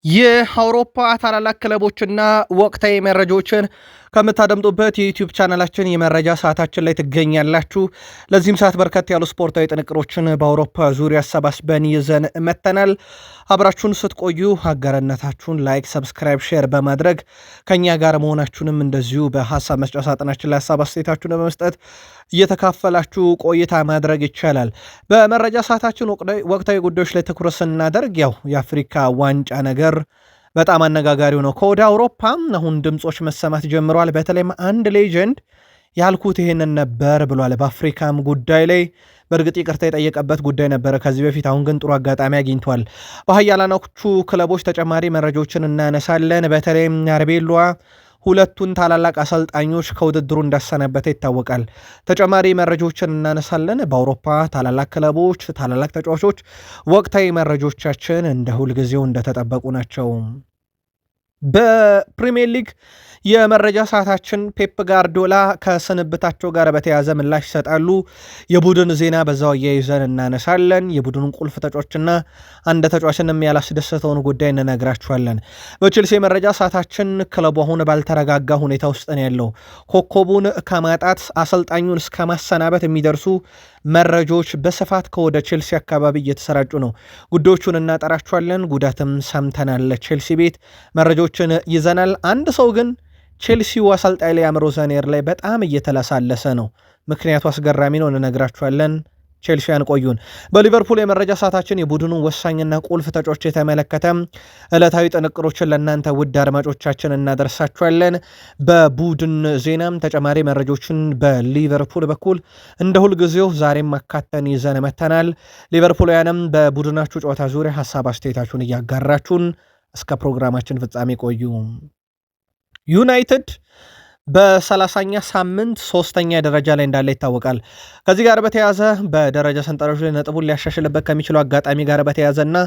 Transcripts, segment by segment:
የአውሮፓ ታላላቅ ክለቦችና ወቅታዊ መረጃዎችን ከምታደምጡበት የዩቲዩብ ቻናላችን የመረጃ ሰዓታችን ላይ ትገኛላችሁ። ለዚህም ሰዓት በርከት ያሉ ስፖርታዊ ጥንቅሮችን በአውሮፓ ዙሪያ አሰባስበን ይዘን መተናል። አብራችሁን ስትቆዩ አጋርነታችሁን ላይክ፣ ሰብስክራይብ፣ ሼር በማድረግ ከኛ ጋር መሆናችሁንም እንደዚሁ በሀሳብ መስጫ ሳጥናችን ላይ ሀሳብ አስተያየታችሁን በመስጠት እየተካፈላችሁ ቆይታ ማድረግ ይቻላል። በመረጃ ሰዓታችን ወቅታዊ ጉዳዮች ላይ ትኩረት ስናደርግ የአፍሪካ ዋንጫ ነገር በጣም አነጋጋሪው ነው። ከወደ አውሮፓም አሁን ድምፆች መሰማት ጀምረዋል። በተለይም አንድ ሌጀንድ ያልኩት ይሄንን ነበር ብሏል። በአፍሪካም ጉዳይ ላይ በእርግጥ ይቅርታ የጠየቀበት ጉዳይ ነበረ ከዚህ በፊት። አሁን ግን ጥሩ አጋጣሚ አግኝቷል። በሀያላኖቹ ክለቦች ተጨማሪ መረጃዎችን እናነሳለን። በተለይም አርቤሏ ሁለቱን ታላላቅ አሰልጣኞች ከውድድሩ እንዳሰናበተ ይታወቃል። ተጨማሪ መረጃዎችን እናነሳለን። በአውሮፓ ታላላቅ ክለቦች ታላላቅ ተጫዋቾች ወቅታዊ መረጃዎቻችን እንደ ሁልጊዜው እንደተጠበቁ ናቸው። በፕሪሚየር ሊግ የመረጃ ሰዓታችን ፔፕ ጋርዲዮላ ከስንብታቸው ጋር በተያያዘ ምላሽ ይሰጣሉ። የቡድን ዜና በዛው አያይዘን እናነሳለን። የቡድኑን ቁልፍ ተጫዋችና አንድ ተጫዋችንም ያላስደሰተውን ጉዳይ እንነግራችኋለን። በቼልሲ የመረጃ ሰዓታችን ክለቡ አሁን ባልተረጋጋ ሁኔታ ውስጥ ነው ያለው። ኮከቡን ከማጣት አሰልጣኙን እስከ ማሰናበት የሚደርሱ መረጃዎች በስፋት ከወደ ቼልሲ አካባቢ እየተሰራጩ ነው። ጉዳዮቹን እናጠራችኋለን። ጉዳትም ሰምተናል። ቼልሲ ቤት መረጃዎችን ይዘናል። አንድ ሰው ግን ቼልሲው አሰልጣኝ ሊያምሮ ዛኔር ላይ በጣም እየተለሳለሰ ነው። ምክንያቱ አስገራሚ ነው፣ እንነግራችኋለን። ቼልሲያን ቆዩን። በሊቨርፑል የመረጃ ሰዓታችን የቡድኑ ወሳኝና ቁልፍ ተጫዋቾች የተመለከተ ዕለታዊ ጥንቅሮችን ለእናንተ ውድ አድማጮቻችን እናደርሳችኋለን። በቡድን ዜናም ተጨማሪ መረጃዎችን በሊቨርፑል በኩል እንደ ሁልጊዜው ዛሬም አካተን ይዘን መተናል። ሊቨርፑልያንም በቡድናችሁ ጨዋታ ዙሪያ ሀሳብ አስተያየታችሁን እያጋራችሁን እስከ ፕሮግራማችን ፍጻሜ ቆዩ። ዩናይትድ በ30ኛ ሳምንት 3ኛ ደረጃ ላይ እንዳለ ይታወቃል። ከዚህ ጋር በተያያዘ በደረጃ ሰንጠረዡ ላይ ነጥቡን ሊያሻሽልበት ከሚችለው አጋጣሚ ጋር በተያያዘና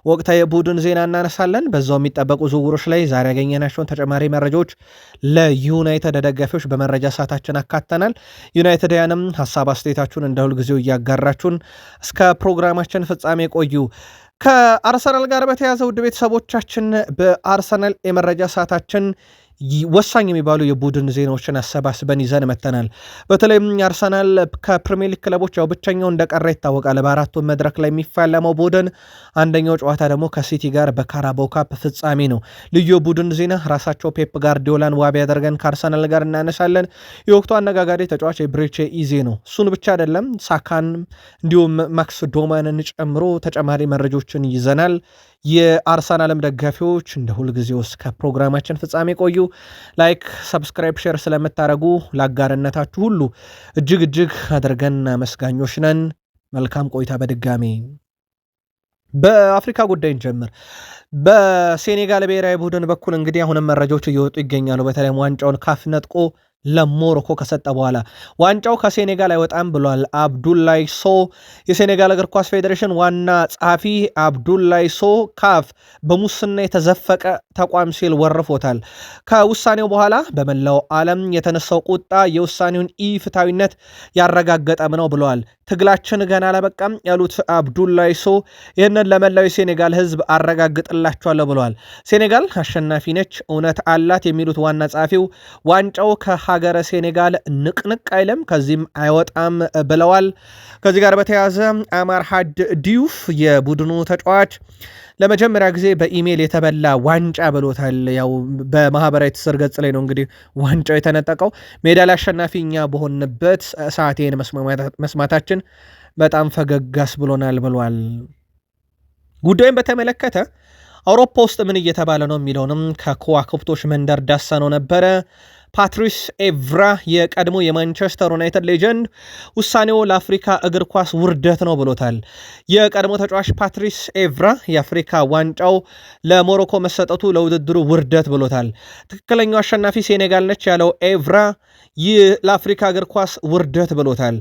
ወቅታዊ የቡድን ዜና እናነሳለን። በዛው የሚጠበቁ ዝውውሮች ላይ ዛሬ ያገኘናቸውን ተጨማሪ መረጃዎች ለዩናይትድ ደጋፊዎች በመረጃ ሰዓታችን አካተናል። ዩናይትድያንም ሀሳብ አስተያየታችሁን እንደ ሁልጊዜው እያጋራችሁን እስከ ፕሮግራማችን ፍጻሜ ቆዩ። ከአርሰናል ጋር በተያያዘ ውድ ቤተሰቦቻችን በአርሰናል የመረጃ ሰዓታችን ወሳኝ የሚባሉ የቡድን ዜናዎችን አሰባስበን ይዘን መተናል። በተለይም አርሰናል ከፕሪሚየር ሊግ ክለቦች ብቸኛው እንደቀረ ይታወቃል። በአራቱ መድረክ ላይ የሚፋለመው ቡድን አንደኛው ጨዋታ ደግሞ ከሲቲ ጋር በካራባው ካፕ ፍጻሜ ነው። ልዩ የቡድን ዜና ራሳቸው ፔፕ ጋርዲዮላን ዋቢ ያደርገን ከአርሰናል ጋር እናነሳለን። የወቅቱ አነጋጋሪ ተጫዋች የብሬቼ ኢዜ ነው። እሱን ብቻ አይደለም፣ ሳካን እንዲሁም ማክስ ዶማንን ጨምሮ ተጨማሪ መረጃዎችን ይዘናል። የአርሰናልም ደጋፊዎች እንደ ሁልጊዜው እስከ ፕሮግራማችን ፍጻሜ ቆዩ። ላይክ፣ ሰብስክራይብ፣ ሼር ስለምታደርጉ ለአጋርነታችሁ ሁሉ እጅግ አድርገን አመስጋኞች ነን። መልካም ቆይታ። በድጋሚ በአፍሪካ ጉዳይ እንጀምር። በሴኔጋል ብሔራዊ ቡድን በኩል እንግዲህ አሁንም መረጃዎች እየወጡ ይገኛሉ። በተለይም ዋንጫውን ካፍ ነጥቆ ለሞሮኮ ከሰጠ በኋላ ዋንጫው ከሴኔጋል አይወጣም ብሏል አብዱላይ ሶ። የሴኔጋል እግር ኳስ ፌዴሬሽን ዋና ጸሐፊ አብዱላይ ሶ ካፍ በሙስና የተዘፈቀ ተቋም ሲል ወርፎታል። ከውሳኔው በኋላ በመላው ዓለም የተነሳው ቁጣ የውሳኔውን ኢፍታዊነት ያረጋገጠም ነው ብለዋል። ትግላችን ገና አላበቃም ያሉት አብዱላይ ሶ ይህንን ለመላው የሴኔጋል ሕዝብ አረጋግጥላቸዋለሁ ብለዋል። ሴኔጋል አሸናፊ ነች፣ እውነት አላት የሚሉት ዋና ጸሐፊው ዋንጫው ሀገረ ሴኔጋል ንቅንቅ አይልም፣ ከዚህም አይወጣም ብለዋል። ከዚህ ጋር በተያያዘ አማር ሀድ ዲዩፍ የቡድኑ ተጫዋች ለመጀመሪያ ጊዜ በኢሜይል የተበላ ዋንጫ ብሎታል። ያው በማህበራዊ ትስስር ገጽ ላይ ነው እንግዲህ ዋንጫው የተነጠቀው። ሜዳ ላይ አሸናፊ እኛ በሆንበት ሰዓቴን መስማታችን በጣም ፈገጋስ ብሎናል ብሏል። ጉዳዩን በተመለከተ አውሮፓ ውስጥ ምን እየተባለ ነው የሚለውንም ከከዋክብቶች መንደር ዳሰነው ነበረ። ፓትሪስ ኤቭራ የቀድሞ የማንቸስተር ዩናይትድ ሌጀንድ ውሳኔው ለአፍሪካ እግር ኳስ ውርደት ነው ብሎታል። የቀድሞ ተጫዋች ፓትሪስ ኤቭራ የአፍሪካ ዋንጫው ለሞሮኮ መሰጠቱ ለውድድሩ ውርደት ብሎታል። ትክክለኛው አሸናፊ ሴኔጋል ነች ያለው ኤቭራ ይህ ለአፍሪካ እግር ኳስ ውርደት ብሎታል።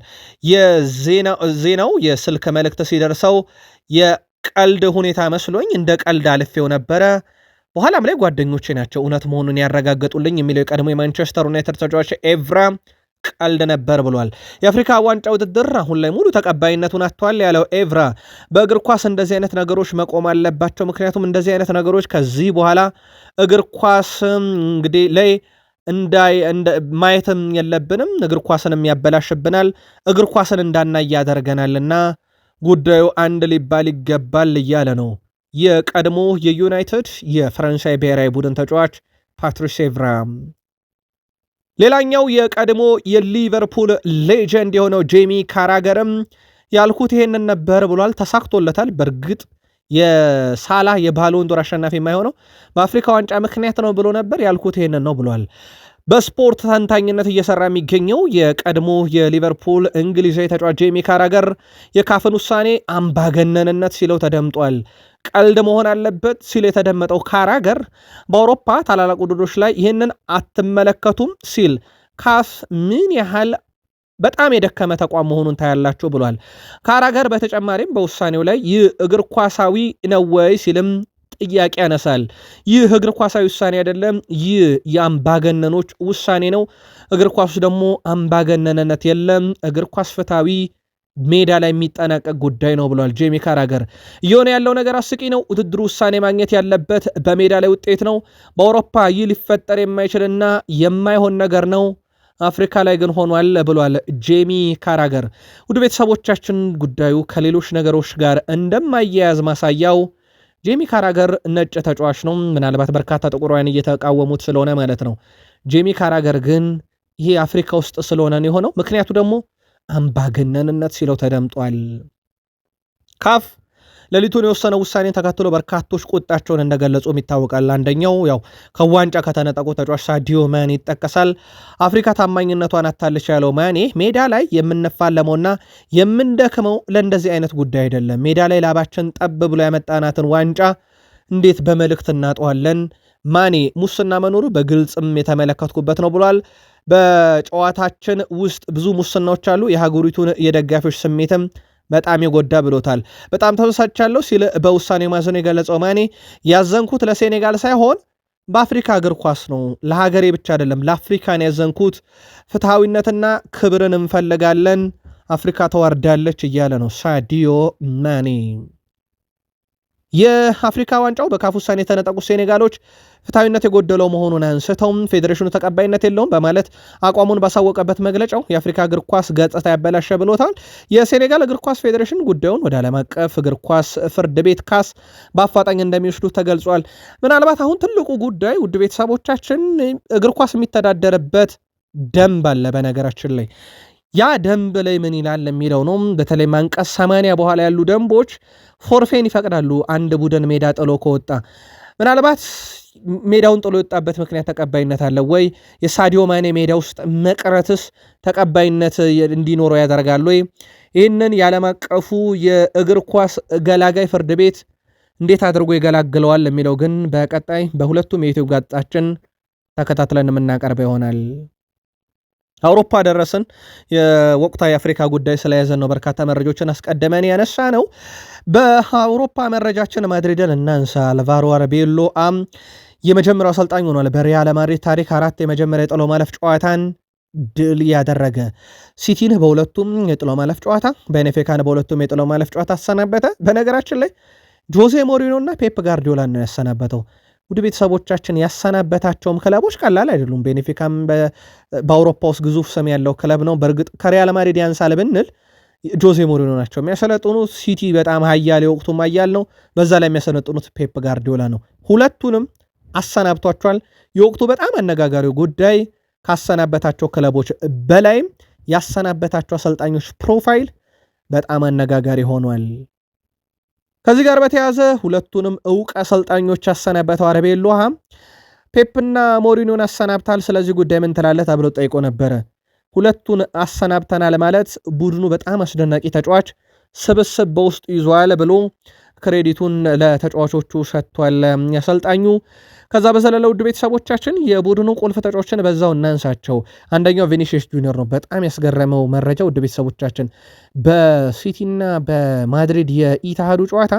የዜናው የስልክ መልእክት ሲደርሰው የቀልድ ሁኔታ መስሎኝ እንደ ቀልድ አልፌው ነበረ፣ በኋላም ላይ ጓደኞቼ ናቸው እውነት መሆኑን ያረጋገጡልኝ የሚለው የቀድሞ የማንቸስተር ዩናይትድ ተጫዋች ኤቭራ ቀልድ ነበር ብሏል። የአፍሪካ ዋንጫ ውድድር አሁን ላይ ሙሉ ተቀባይነቱን አጥቷል ያለው ኤቭራ በእግር ኳስ እንደዚህ አይነት ነገሮች መቆም አለባቸው። ምክንያቱም እንደዚህ አይነት ነገሮች ከዚህ በኋላ እግር ኳስ እንግዲህ ላይ ማየትም የለብንም፣ እግር ኳስንም ያበላሽብናል፣ እግር ኳስን እንዳናይ ያደርገናልና ጉዳዩ አንድ ሊባል ይገባል እያለ ነው የቀድሞ የዩናይትድ የፈረንሳይ ብሔራዊ ቡድን ተጫዋች ፓትሪስ ኤቭራ። ሌላኛው የቀድሞ የሊቨርፑል ሌጀንድ የሆነው ጄሚ ካራገርም ያልኩት ይሄንን ነበር ብሏል። ተሳክቶለታል። በእርግጥ የሳላ የባሎን ዶር አሸናፊ የማይሆነው በአፍሪካ ዋንጫ ምክንያት ነው ብሎ ነበር። ያልኩት ይሄንን ነው ብሏል። በስፖርት ተንታኝነት እየሰራ የሚገኘው የቀድሞ የሊቨርፑል እንግሊዛዊ ተጫዋች ጄሚ ካራገር የካፍን ውሳኔ አምባገነንነት ሲለው ተደምጧል። ቀልድ መሆን አለበት ሲል የተደመጠው ካራገር በአውሮፓ ታላላቅ ውድድሮች ላይ ይህንን አትመለከቱም ሲል ካፍ ምን ያህል በጣም የደከመ ተቋም መሆኑን ታያላችሁ ብሏል። ካራገር በተጨማሪም በውሳኔው ላይ ይህ እግር ኳሳዊ ነው ወይ ሲልም ጥያቄ ያነሳል። ይህ እግር ኳሳዊ ውሳኔ አይደለም፣ ይህ የአምባገነኖች ውሳኔ ነው። እግር ኳስ ደግሞ አምባገነንነት የለም፣ እግር ኳስ ፍትሃዊ ሜዳ ላይ የሚጠናቀቅ ጉዳይ ነው ብሏል ጄሚ ካራገር። እየሆነ ያለው ነገር አስቂ ነው። ውድድሩ ውሳኔ ማግኘት ያለበት በሜዳ ላይ ውጤት ነው። በአውሮፓ ይህ ሊፈጠር የማይችልና የማይሆን ነገር ነው፣ አፍሪካ ላይ ግን ሆኗል ብሏል ጄሚ ካራገር። ውድ ቤተሰቦቻችን ጉዳዩ ከሌሎች ነገሮች ጋር እንደማያያዝ ማሳያው ጄሚ ካራገር ነጭ ተጫዋች ነው። ምናልባት በርካታ ጥቁራውያን እየተቃወሙት ስለሆነ ማለት ነው። ጄሚ ካራገር ግን ይሄ አፍሪካ ውስጥ ስለሆነ ነው የሆነው። ምክንያቱ ደግሞ አምባገነንነት ሲለው ተደምጧል። ካፍ ሌሊቱን የወሰነው ውሳኔ ተከትሎ በርካቶች ቁጣቸውን እንደገለጹም ይታወቃል። አንደኛው ያው ከዋንጫ ከተነጠቁ ተጫዋች ሳዲዮ ማኔ ይጠቀሳል። አፍሪካ ታማኝነቷን አታለች ያለው ማኔ ሜዳ ላይ የምንፋለመውና የምንደክመው ለእንደዚህ አይነት ጉዳይ አይደለም። ሜዳ ላይ ላባችን ጠብ ብሎ ያመጣናትን ዋንጫ እንዴት በመልእክት እናጠዋለን? ማኔ ሙስና መኖሩ በግልጽም የተመለከትኩበት ነው ብሏል። በጨዋታችን ውስጥ ብዙ ሙስናዎች አሉ፣ የሀገሪቱን የደጋፊዎች ስሜትም በጣም የጎዳ ብሎታል። በጣም ተበሳጭቻለሁ ሲል በውሳኔ ማዘኑ የገለጸው ማኔ ያዘንኩት ለሴኔጋል ሳይሆን በአፍሪካ እግር ኳስ ነው፣ ለሀገሬ ብቻ አይደለም፣ ለአፍሪካን ያዘንኩት። ፍትሐዊነትና ክብርን እንፈልጋለን፣ አፍሪካ ተዋርዳለች እያለ ነው ሳዲዮ ማኔ። የአፍሪካ ዋንጫው በካፍ ውሳኔ የተነጠቁት ሴኔጋሎች ፍትሐዊነት የጎደለው መሆኑን አንስተውም ፌዴሬሽኑ ተቀባይነት የለውም በማለት አቋሙን ባሳወቀበት መግለጫው የአፍሪካ እግር ኳስ ገጽታ ያበላሸ ብሎታል። የሴኔጋል እግር ኳስ ፌዴሬሽን ጉዳዩን ወደ ዓለም አቀፍ እግር ኳስ ፍርድ ቤት ካስ በአፋጣኝ እንደሚወስዱት ተገልጿል። ምናልባት አሁን ትልቁ ጉዳይ ውድ ቤተሰቦቻችን እግር ኳስ የሚተዳደርበት ደንብ አለ። በነገራችን ላይ ያ ደንብ ላይ ምን ይላል የሚለው ነው። በተለይ አንቀጽ 80 በኋላ ያሉ ደንቦች ፎርፌን ይፈቅዳሉ። አንድ ቡድን ሜዳ ጥሎ ከወጣ ምናልባት ሜዳውን ጥሎ የወጣበት ምክንያት ተቀባይነት አለ ወይ? የሳዲዮ ማኔ ሜዳ ውስጥ መቅረትስ ተቀባይነት እንዲኖረው ያደርጋል ወይ? ይህንን የዓለም አቀፉ የእግር ኳስ ገላጋይ ፍርድ ቤት እንዴት አድርጎ ይገላግለዋል የሚለው ግን በቀጣይ በሁለቱም የዩቲዩብ ጋዜጣችን ተከታትለን የምናቀርበው ይሆናል። አውሮፓ ደረስን። የወቅታዊ የአፍሪካ ጉዳይ ስለያዘን ነው በርካታ መረጃዎችን አስቀድመን ያነሳ ነው። በአውሮፓ መረጃችን ማድሪድን እናንሳ። አልቫሮ አረቤሎ የመጀመሪያው አሰልጣኝ ሆኗል በሪያል ማድሪድ ታሪክ 4 የመጀመሪያ የጥሎ ማለፍ ጨዋታን ድል ያደረገ። ሲቲን በሁለቱም የጥሎ ማለፍ ጨዋታ፣ ቤኔፊካን በሁለቱም የጥሎ ማለፍ ጨዋታ አሰናበተ። በነገራችን ላይ ጆዜ ሞሪኖ እና ፔፕ ጋርዲዮላ ነው ያሰናበተው። ውድ ቤተሰቦቻችን ያሰናበታቸውም ክለቦች ቀላል አይደሉም። ቤኔፊካም በአውሮፓ ውስጥ ግዙፍ ስም ያለው ክለብ ነው። በእርግጥ ከሪያል ማድሪድ ያንሳል ብንል ጆዜ ሞሪኖ ናቸው የሚያሰለጥኑት። ሲቲ በጣም ሀያል የወቅቱም ሀያል ነው። በዛ ላይ የሚያሰለጥኑት ፔፕ ጋርዲዮላ ነው። ሁለቱንም አሰናብቷቸዋል። የወቅቱ በጣም አነጋጋሪው ጉዳይ ካሰናበታቸው ክለቦች በላይም ያሰናበታቸው አሰልጣኞች ፕሮፋይል በጣም አነጋጋሪ ሆኗል። ከዚህ ጋር በተያያዘ ሁለቱንም እውቅ አሰልጣኞች ያሰናበተው አረቤሎ ፔፕና ሞሪኖን አሰናብታል። ስለዚህ ጉዳይ ምን ትላለህ ተብሎ ጠይቆ ነበረ። ሁለቱን አሰናብተናል ማለት ቡድኑ በጣም አስደናቂ ተጫዋች ስብስብ በውስጡ ይዟል ብሎ ክሬዲቱን ለተጫዋቾቹ ሰጥቷል ያሰልጣኙ። ከዛ በዘለለ ውድ ቤተሰቦቻችን የቡድኑ ቁልፍ ተጫዋቾችን በዛው እናንሳቸው። አንደኛው ቪኒሺየስ ጁኒየር ነው። በጣም ያስገረመው መረጃ ውድ ቤተሰቦቻችን በሲቲና በማድሪድ የኢታሃዱ ጨዋታ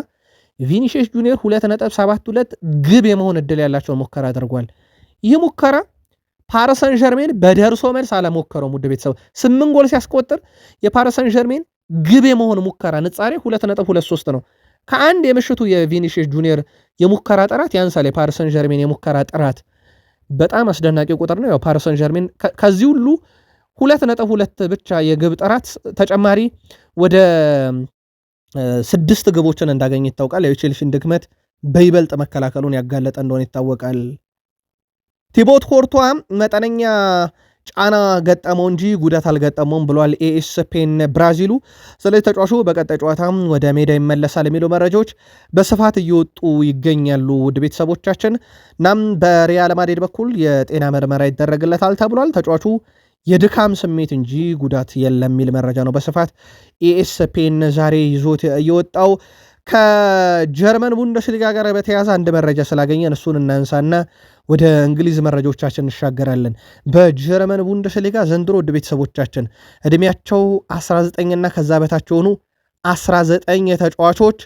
ቪኒሺየስ ጁኒየር 2.72 ግብ የመሆን እድል ያላቸውን ሙከራ አድርጓል። ይህ ሙከራ ፓሪስ ሰን ዠርሜን በደርሶ መልስ አለሞከረውም። ውድ ቤተሰብ 8 ጎል ሲያስቆጥር የፓሪስ ሰን ዠርሜን ግብ የመሆን ሙከራ ንጻሬ 2.23 ነው። ከአንድ የምሽቱ የቪኒሺየስ ጁኒየር የሙከራ ጥራት ያንሳል። የፓሪስ ሰን ዠርሜን የሙከራ ጥራት በጣም አስደናቂ ቁጥር ነው። ያው ፓሪስ ሰን ዠርሜን ከዚህ ሁሉ 2.2 ብቻ የግብ ጥራት ተጨማሪ ወደ 6 ግቦችን እንዳገኘ ይታወቃል። የቼልሲን ድክመት በይበልጥ መከላከሉን ያጋለጠ እንደሆነ ይታወቃል። ቲቦት ኮርቷ መጠነኛ ጫና ገጠመው እንጂ ጉዳት አልገጠመውም ብሏል ኤኤስፔን ብራዚሉ። ስለዚህ ተጫዋቹ በቀጣይ ጨዋታ ወደ ሜዳ ይመለሳል የሚሉ መረጃዎች በስፋት እየወጡ ይገኛሉ። ውድ ቤተሰቦቻችን እናም በሪያል ማድሪድ በኩል የጤና ምርመራ ይደረግለታል ተብሏል። ተጫዋቹ የድካም ስሜት እንጂ ጉዳት የለም የሚል መረጃ ነው በስፋት ኤኤስፔን ዛሬ ይዞት እየወጣው። ከጀርመን ቡንደስሊጋ ጋር በተያያዘ አንድ መረጃ ስላገኘን እሱን እናንሳና ወደ እንግሊዝ መረጃዎቻችን እንሻገራለን። በጀርመን ቡንደስሊጋ ዘንድሮ ውድ ቤተሰቦቻችን ዕድሜያቸው 19ና ከዛ በታች የሆኑ 19 ተጫዋቾች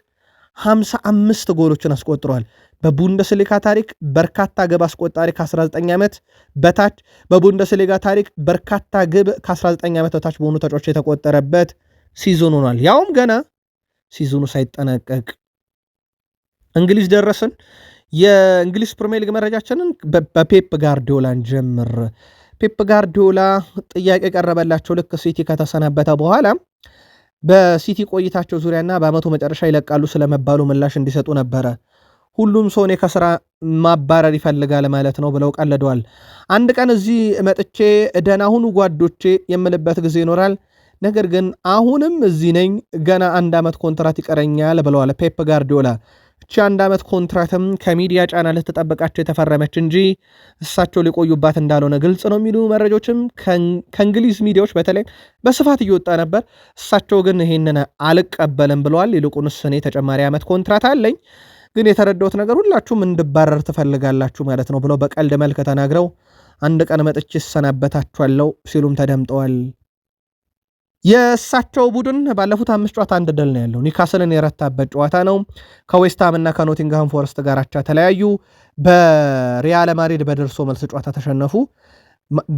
55 ጎሎችን አስቆጥረዋል። በቡንደስሊጋ ታሪክ በርካታ ግብ አስቆጣሪ ከ19 ዓመት በታች፣ በቡንደስሊጋ ታሪክ በርካታ ግብ ከ19 ዓመት በታች በሆኑ ተጫዋቾች የተቆጠረበት ሲዞን ሆኗል። ያውም ገና ሲዞኑ ሳይጠናቀቅ እንግሊዝ ደረስን። የእንግሊዝ ፕሪሚየር ሊግ መረጃችንን በፔፕ ጋርዲዮላን ጀምር። ፔፕ ጋርዲዮላ ጥያቄ ቀረበላቸው ልክ ሲቲ ከተሰናበተ በኋላ በሲቲ ቆይታቸው ዙሪያና በአመቱ መጨረሻ ይለቃሉ ስለመባሉ ምላሽ እንዲሰጡ ነበረ። ሁሉም ሰው እኔ ከስራ ማባረር ይፈልጋል ማለት ነው ብለው ቀልደዋል። አንድ ቀን እዚህ መጥቼ ደህና ሁኑ ጓዶቼ የምልበት ጊዜ ይኖራል፣ ነገር ግን አሁንም እዚህ ነኝ፣ ገና 1 ዓመት ኮንትራት ይቀረኛል ብለዋል ፔፕ ጋርዲዮላ። እቺ 1 ዓመት ኮንትራትም ከሚዲያ ጫና ልትጠበቃቸው የተፈረመች እንጂ እሳቸው ሊቆዩባት እንዳልሆነ ግልጽ ነው የሚሉ መረጃዎችም ከእንግሊዝ ሚዲያዎች በተለይ በስፋት እየወጣ ነበር። እሳቸው ግን ይሄንን አልቀበልም ብለዋል። ይልቁንስ እኔ ተጨማሪ ዓመት ኮንትራት አለኝ፣ ግን የተረዳሁት ነገር ሁላችሁም እንድባረር ትፈልጋላችሁ ማለት ነው ብለው በቀልድ መልክ ተናግረው አንድ ቀን መጥቼ እሰናበታችኋለሁ ሲሉም ተደምጠዋል። የእሳቸው ቡድን ባለፉት 5 ጨዋታ አንድ ድል ነው ያለው። ኒውካስልን የረታበት ጨዋታ ነው። ከዌስትሃም እና ከኖቲንግሃም ፎረስት ጋር አቻ ተለያዩ። በሪያል ማድሪድ በደርሶ መልስ ጨዋታ ተሸነፉ።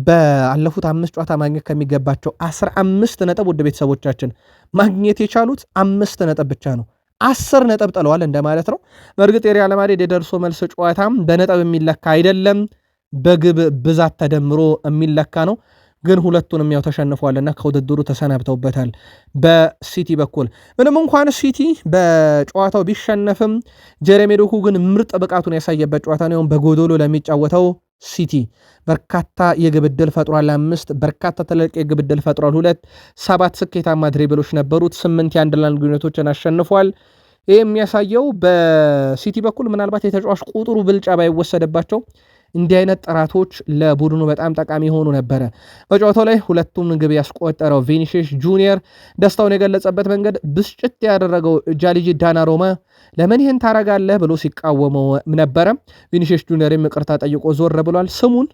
ባለፉት 5 ጨዋታ ማግኘት ከሚገባቸው 15 ነጥብ ውድ ቤተሰቦቻችን ማግኘት የቻሉት 5 ነጥብ ብቻ ነው። 10 ነጥብ ጥለዋል እንደማለት ነው። በእርግጥ የሪያል ማድሪድ የደርሶ መልስ ጨዋታም በነጥብ የሚለካ አይደለም፣ በግብ ብዛት ተደምሮ የሚለካ ነው። ግን ሁለቱንም ያው ተሸንፏልና ከውድድሩ ተሰናብተውበታል። በሲቲ በኩል ምንም እንኳን ሲቲ በጨዋታው ቢሸነፍም ጀሬሚ ዶኩ ግን ምርጥ ብቃቱን ያሳየበት ጨዋታ ነው። በጎዶሎ ለሚጫወተው ሲቲ በርካታ የግብ ዕድል ፈጥሯል። 5 በርካታ ትልቅ የግብ ዕድል ፈጥሯል። 7 ስኬታማ ድሪብሎች ነበሩት። 8 የአንድ ለአንድ ግንኙነቶችን አሸንፏል። ይህ የሚያሳየው በሲቲ በኩል ምናልባት የተጫዋች ቁጥሩ ብልጫ ባይወሰደባቸው እንዲህ አይነት ጥራቶች ለቡድኑ በጣም ጠቃሚ ሆኑ ነበረ። በጨዋታው ላይ ሁለቱም ግብ ያስቆጠረው ቪኒሺየስ ጁኒየር ደስታውን የገለጸበት መንገድ ብስጭት ያደረገው ጃሊጂ ዳናሮማ ለምን ይህን ታረጋለህ ብሎ ሲቃወመው ነበረ። ቪኒሺየስ ጁኒየርም ይቅርታ ጠይቆ ዞር ብሏል። ስሙን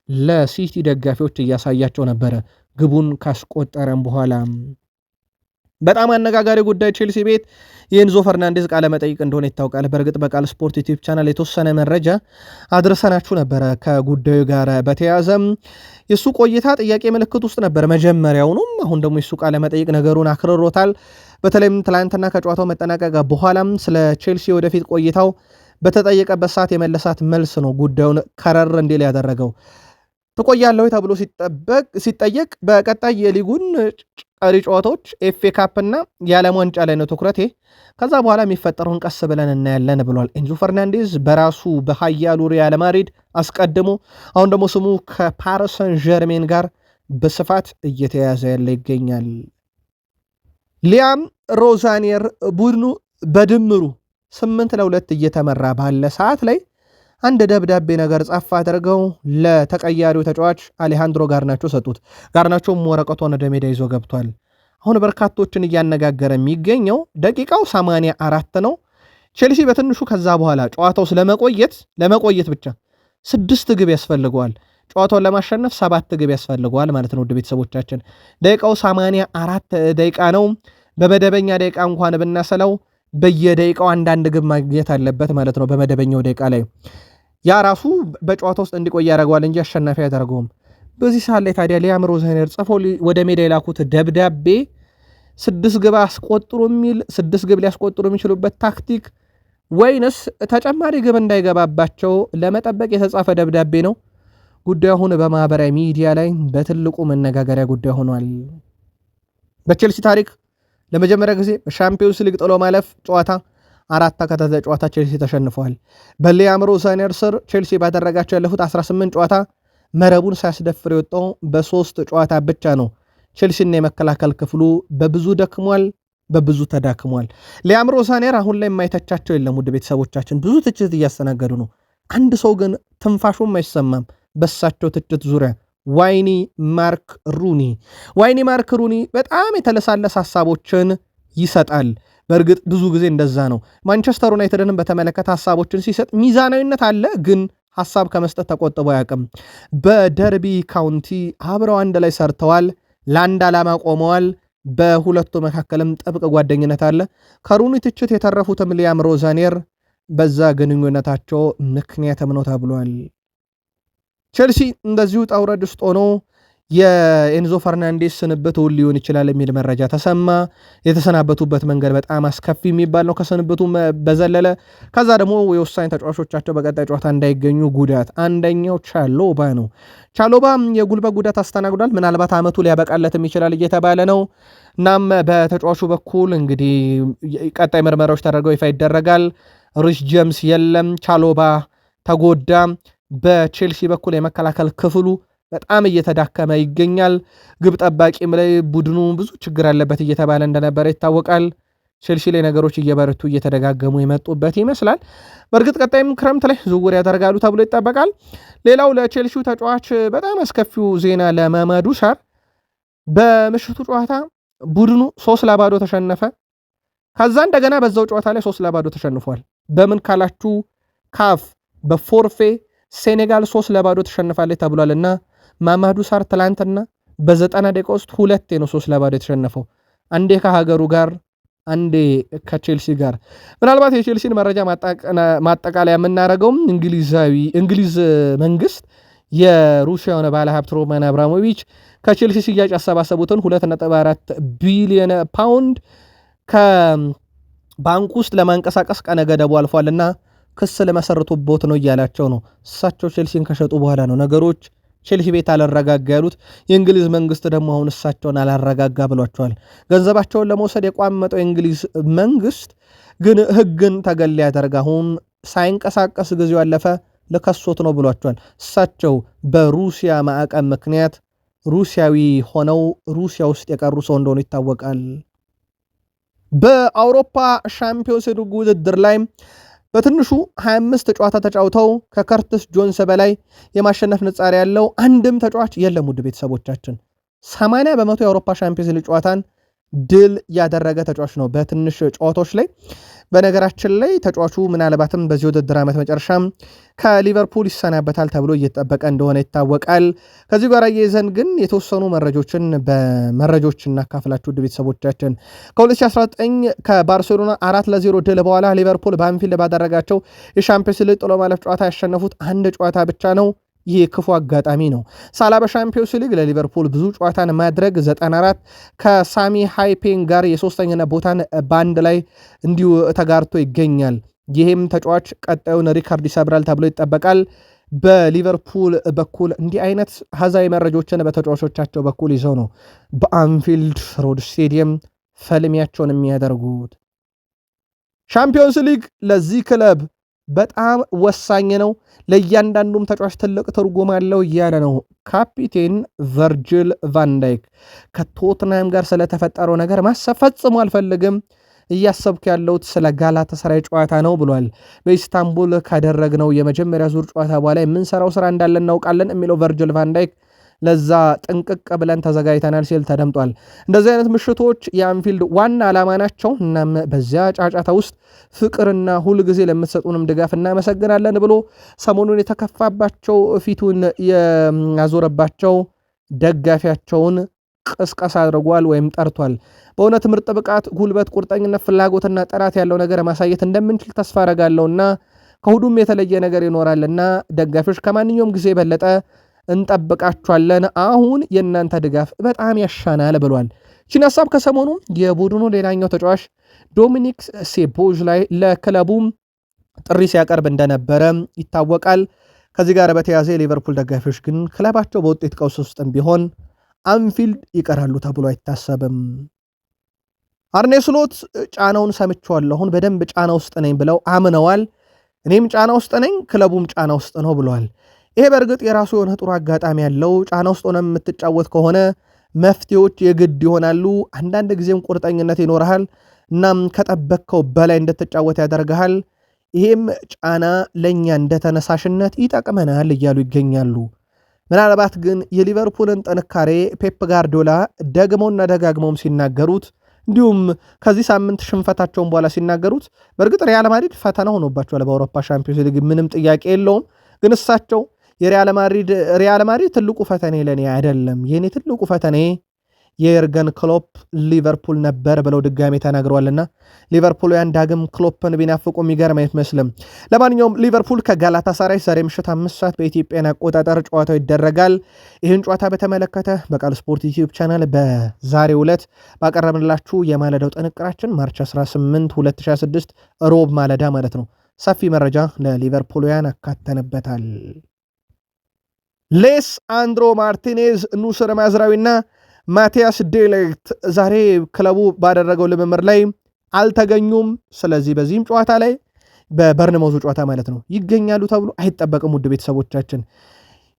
ለሲቲ ደጋፊዎች እያሳያቸው ነበረ ግቡን ካስቆጠረም በኋላ። በጣም አነጋጋሪ ጉዳይ ቼልሲ ቤት የኤንዞ ፈርናንዴዝ ቃለ መጠይቅ እንደሆነ ይታወቃል። በእርግጥ በቃል ስፖርት ዩቲዩብ ቻናል የተወሰነ መረጃ አድርሰናችሁ ነበረ። ከጉዳዩ ጋር በተያያዘም የሱ ቆይታ ጥያቄ ምልክት ውስጥ ነበር መጀመሪያውኑም። አሁን ደግሞ የሱ ቃለ መጠይቅ ነገሩን አክርሮታል። በተለይም ትላንትና ከጨዋታው መጠናቀቅ በኋላም ስለ ቼልሲ ወደፊት ቆይታው በተጠየቀበት ሰዓት የመለሳት መልስ ነው ጉዳዩን ከረር እንዲል ያደረገው። ትቆያለሁ ተብሎ ሲጠየቅ በቀጣይ የሊጉን ቀሪ ጨዋታዎች ኤፍኤ ካፕ እና የዓለም ዋንጫ ላይ ነው ትኩረቴ፣ ከዛ በኋላ የሚፈጠረውን ቀስ ብለን እናያለን ብሏል ኤንዞ ፈርናንዴዝ በራሱ በሃያሉ ሪያል ማድሪድ አስቀድሞ። አሁን ደግሞ ስሙ ከፓሪስ ሰን ዠርሜን ጋር በስፋት እየተያዘ ያለ ይገኛል። ሊያም ሮዛኒየር ቡድኑ በድምሩ 8-2 እየተመራ ባለ ሰዓት ላይ አንድ ደብዳቤ ነገር ጻፍ አድርገው ለተቀያሪው ተጫዋች አሌሃንድሮ ጋርናቾ ሰጡት። ጋርናቾም ወረቀቱን ወደ ሜዳ ይዞ ገብቷል። አሁን በርካቶችን እያነጋገረ የሚገኘው ደቂቃው 84 ነው። ቼልሲ በትንሹ ከዛ በኋላ ጨዋታው ለመቆየት ብቻ 6 ግብ ያስፈልገዋል። ጨዋታውን ለማሸነፍ 7 ግብ ያስፈልገዋል ማለት ነው። ውድ ቤተሰቦቻችን ደቂቃው 84 ደቂቃ ነው። በመደበኛ ደቂቃ እንኳን ብናሰለው በየደቂቃው አንዳንድ ግብ ማግኘት አለበት ማለት ነው። በመደበኛው ደቂቃ ላይ ያ ራሱ በጨዋታ ውስጥ እንዲቆይ ያደርገዋል እንጂ አሸናፊ አያደርገውም። በዚህ ሰዓት ላይ ታዲያ ሊያም ሮዝነር ጽፎ ወደ ሜዳ የላኩት ደብዳቤ 6 ግብ ሊያስቆጥሩ የሚችሉበት ታክቲክ ወይንስ ተጨማሪ ግብ እንዳይገባባቸው ለመጠበቅ የተጻፈ ደብዳቤ ነው? ጉዳዩ አሁን በማህበራዊ ሚዲያ ላይ በትልቁ መነጋገሪያ ጉዳይ ሆኗል። በቼልሲ ታሪክ ለመጀመሪያ ጊዜ በሻምፒዮንስ ሊግ ጥሎ ማለፍ ጨዋታ 4 ተከታታይ ጨዋታ ቼልሲ ተሸንፈዋል። በሊያም ሮዝነር ስር ቼልሲ ባደረጋቸው ያለፉት 18 ጨዋታ መረቡን ሳያስደፍር የወጣው በ3 ጨዋታ ብቻ ነው። ቼልሲና የመከላከል ክፍሉ በብዙ ደክሟል፣ በብዙ ተዳክሟል። ሊያም ሮዝነር አሁን ላይ የማይተቻቸው የለም። ውድ ቤተሰቦቻችን ብዙ ትችት እያስተናገዱ ነው። አንድ ሰው ግን ትንፋሹም አይሰማም በሳቸው ትችት ዙሪያ ዋይኒ ማርክ ሩኒ በጣም የተለሳለስ ሀሳቦችን ይሰጣል። በእርግጥ ብዙ ጊዜ እንደዛ ነው። ማንቸስተር ዩናይትድንም በተመለከተ ሀሳቦችን ሲሰጥ ሚዛናዊነት አለ፣ ግን ሀሳብ ከመስጠት ተቆጥቦ አያውቅም። በደርቢ ካውንቲ አብረው አንድ ላይ ሰርተዋል፣ ለአንድ ዓላማ ቆመዋል። በሁለቱ መካከልም ጥብቅ ጓደኝነት አለ። ከሩኒ ትችት የተረፉትም ሊያም ሮዝነር በዛ ግንኙነታቸው ምክንያትም ነው ተብሏል። ቼልሲ እንደዚሁ ጣውረድ ውስጥ ሆኖ የኤንዞ ፈርናንዴስ ስንብት ውል ሊሆን ይችላል የሚል መረጃ ተሰማ። የተሰናበቱበት መንገድ በጣም አስከፊ የሚባል ነው ከስንብቱ በዘለለ። ከዛ ደግሞ የወሳኝ ተጫዋቾቻቸው በቀጣይ ጨዋታ እንዳይገኙ ጉዳት፣ አንደኛው ቻሎባ ነው። ቻሎባ የጉልበት ጉዳት አስተናግዷል። ምናልባት ዓመቱ ሊያበቃለትም ይችላል እየተባለ ነው። እናም በተጫዋቹ በኩል እንግዲህ ቀጣይ ምርመራዎች ተደርገው ይፋ ይደረጋል። ሪስ ጄምስ የለም፣ ቻሎባ ተጎዳ። በቼልሲ በኩል የመከላከል ክፍሉ በጣም እየተዳከመ ይገኛል። ግብ ጠባቂም ላይ ቡድኑ ብዙ ችግር አለበት እየተባለ እንደነበረ ይታወቃል። ቼልሲ ላይ ነገሮች እየበረቱ እየተደጋገሙ የመጡበት ይመስላል። በእርግጥ ቀጣይም ክረምት ላይ ዝውውር ያደርጋሉ ተብሎ ይጠበቃል። ሌላው ለቼልሲው ተጫዋች በጣም አስከፊው ዜና ለማማዱ ሳር በምሽቱ ጨዋታ ቡድኑ 3-0 ተሸነፈ። ከዛ እንደገና በዛው ጨዋታ ላይ 3-0 ተሸንፏል። በምን ካላችሁ ካፍ በፎርፌ ሴኔጋል 3-0 ተሸንፋለች ተብሏልና ማማዱ ሳር ትላንትና በ90 ደቂቃ ውስጥ 2 ነው 3-0 የተሸነፈው። አንዴ ከሀገሩ ጋር፣ አንዴ ከቼልሲ ጋር። ምናልባት የቼልሲን መረጃ ማጠቃለያ የምናደርገውም እንግሊዝ መንግስት የሩሲያውን ባለሀብት ሮማን አብራሞቪች ከቼልሲ ሽያጭ ያሰባሰቡትን 2.4 ቢሊዮን ፓውንድ ከባንክ ውስጥ ለማንቀሳቀስ ቀነ ገደቡ አልፏልና ክስ ለመሰርቱቦት ነው እያላቸው ነው። እሳቸው ቼልሲን ከሸጡ በኋላ ነው ነገሮች ቼልሲ ቤት አላረጋጋ ያሉት። የእንግሊዝ መንግስት ደግሞ አሁን እሳቸውን አላረጋጋ ብሏቸዋል። ገንዘባቸውን ለመውሰድ የቋመጠው የእንግሊዝ መንግስት ግን ህግን ተገል ያደርግ አሁን ሳይንቀሳቀስ ጊዜው ያለፈ ለከሶት ነው ብሏቸዋል። እሳቸው በሩሲያ ማዕቀብ ምክንያት ሩሲያዊ ሆነው ሩሲያ ውስጥ የቀሩ ሰው እንደሆኑ ይታወቃል። በአውሮፓ ሻምፒዮንስ ሊግ ውድድር ላይ በትንሹ 25 ጨዋታ ተጫውተው ከከርትስ ጆንስ በላይ የማሸነፍ ንጻሪ ያለው አንድም ተጫዋች የለም። ውድ ቤተሰቦቻችን 80% የአውሮፓ ሻምፒዮንስ ሊግ ጨዋታን ድል ያደረገ ተጫዋች ነው በትንሽ ጨዋታዎች ላይ። በነገራችን ላይ ተጫዋቹ ምናልባትም በዚህ ውድድር ዓመት መጨረሻም ከሊቨርፑል ይሰናበታል ተብሎ እየተጠበቀ እንደሆነ ይታወቃል። ከዚህ ጋር አያይዘን ግን የተወሰኑ መረጃዎች እናካፍላችሁ ውድ ቤተሰቦቻችን። ከ2019 ከባርሴሎና 4-0 ድል በኋላ ሊቨርፑል በአንፊልድ ባደረጋቸው የሻምፒዮንስ ሊግ ጥሎ ማለፍ ጨዋታ ያሸነፉት አንድ ጨዋታ ብቻ ነው። ይህ ክፉ አጋጣሚ ነው። ሳላ በሻምፒዮንስ ሊግ ለሊቨርፑል ብዙ ጨዋታን ማድረግ 94 ከሳሚ ሃይፔን ጋር የሶስተኛነት ቦታን ባንድ ላይ እንዲሁ ተጋርቶ ይገኛል። ይህም ተጫዋች ቀጣዩን ሪካርድ ይሰብራል ተብሎ ይጠበቃል። በሊቨርፑል በኩል እንዲህ አይነት ሀዛዊ መረጃዎችን በተጫዋቾቻቸው በኩል ይዘው ነው በአንፊልድ ሮድ ስቴዲየም ፈልሚያቸውን የሚያደርጉት። ሻምፒዮንስ ሊግ ለዚህ ክለብ በጣም ወሳኝ ነው። ለእያንዳንዱም ተጫዋች ትልቅ ትርጉም አለው እያለ ነው ካፒቴን ቨርጅል ቫንዳይክ። ከቶትናም ጋር ስለተፈጠረው ነገር ማሰብ ፈጽሞ አልፈልግም፣ እያሰብኩ ያለሁት ስለ ጋላታሳራይ ጨዋታ ነው ብሏል። በኢስታንቡል ካደረግነው የመጀመሪያ ዙር ጨዋታ በኋላ የምንሰራው ስራ እንዳለ እናውቃለን የሚለው ቨርጅል ቫንዳይክ ለዛ ጥንቅቅ ብለን ተዘጋጅተናል ሲል ተደምጧል። እንደዚህ አይነት ምሽቶች የአንፊልድ ዋና ዓላማ ናቸው። እናም በዚያ ጫጫታ ውስጥ ፍቅርና ሁልጊዜ ለምትሰጡንም ድጋፍ እናመሰግናለን ብሎ ሰሞኑን የተከፋባቸው ፊቱን ያዞረባቸው ደጋፊያቸውን ቅስቀሳ አድርጓል ወይም ጠርቷል። በእውነት ምርጥ ብቃት፣ ጉልበት፣ ቁርጠኝነት፣ ፍላጎትና ጥራት ያለው ነገር ማሳየት እንደምንችል ተስፋ አረጋለሁና ከሁሉም የተለየ ነገር ይኖራልና ደጋፊዎች ከማንኛውም ጊዜ የበለጠ እንጠብቃችኋለን። አሁን የእናንተ ድጋፍ በጣም ያሻናል ብሏል። ቺን ሀሳብ ከሰሞኑ የቡድኑ ሌላኛው ተጫዋች ዶሚኒክ ሴቦዥ ላይ ለክለቡም ጥሪ ሲያቀርብ እንደነበረ ይታወቃል። ከዚህ ጋር በተያያዘ የሊቨርፑል ደጋፊዎች ግን ክለባቸው በውጤት ቀውስ ውስጥም ቢሆን አንፊልድ ይቀራሉ ተብሎ አይታሰብም። አርኔ ስሎት ጫናውን ሰምቼዋለሁ፣ አሁን በደንብ ጫና ውስጥ ነኝ ብለው አምነዋል። እኔም ጫና ውስጥ ነኝ፣ ክለቡም ጫና ውስጥ ነው ብለዋል። ይሄ በእርግጥ የራሱ የሆነ ጥሩ አጋጣሚ ያለው፣ ጫና ውስጥ ሆነ የምትጫወት ከሆነ መፍትሄዎች የግድ ይሆናሉ። አንዳንድ ጊዜም ቁርጠኝነት ይኖርሃል፣ እናም ከጠበቅከው በላይ እንድትጫወት ያደርግሃል። ይሄም ጫና ለእኛ እንደ ተነሳሽነት ይጠቅመናል እያሉ ይገኛሉ። ምናልባት ግን የሊቨርፑልን ጥንካሬ ፔፕ ጋርዲዮላ ደግመውና ደጋግመውም ሲናገሩት፣ እንዲሁም ከዚህ ሳምንት ሽንፈታቸውን በኋላ ሲናገሩት፣ በእርግጥ ሪያል ማድሪድ ፈተና ሆኖባቸዋል በአውሮፓ ሻምፒዮንስ ሊግ ምንም ጥያቄ የለውም። ግን እሳቸው የሪያል ማድሪድ ትልቁ ፈተኔ ለእኔ አይደለም፣ የኔ ትልቁ ፈተኔ የኤርገን ክሎፕ ሊቨርፑል ነበር ብለው ድጋሜ ተናግረዋልና ሊቨርፑልያን ዳግም ክሎፕን ቢናፍቁ የሚገርም አይመስልም። ለማንኛውም ሊቨርፑል ከጋላታ ሳራይ ዛሬ ምሽት 5 ሰዓት በኢትዮጵያን አቆጣጠር ጨዋታው ይደረጋል። ይህን ጨዋታ በተመለከተ በቃል ስፖርት ዩቲዩብ ቻናል በዛሬው ዕለት ባቀረብንላችሁ የማለዳው ጥንቅራችን ማርች 18 2026 ሮብ ማለዳ ማለት ነው ሰፊ መረጃ ለሊቨርፑልያን አካተንበታል። ሌስ አንድሮ ማርቲኔዝ፣ ኑስር ማዝራዊና ማቲያስ ዴሌክት ዛሬ ክለቡ ባደረገው ልምምር ላይ አልተገኙም። ስለዚህ በዚህም ጨዋታ ላይ በበርንማውዙ ጨዋታ ማለት ነው ይገኛሉ ተብሎ አይጠበቅም። ውድ ቤተሰቦቻችን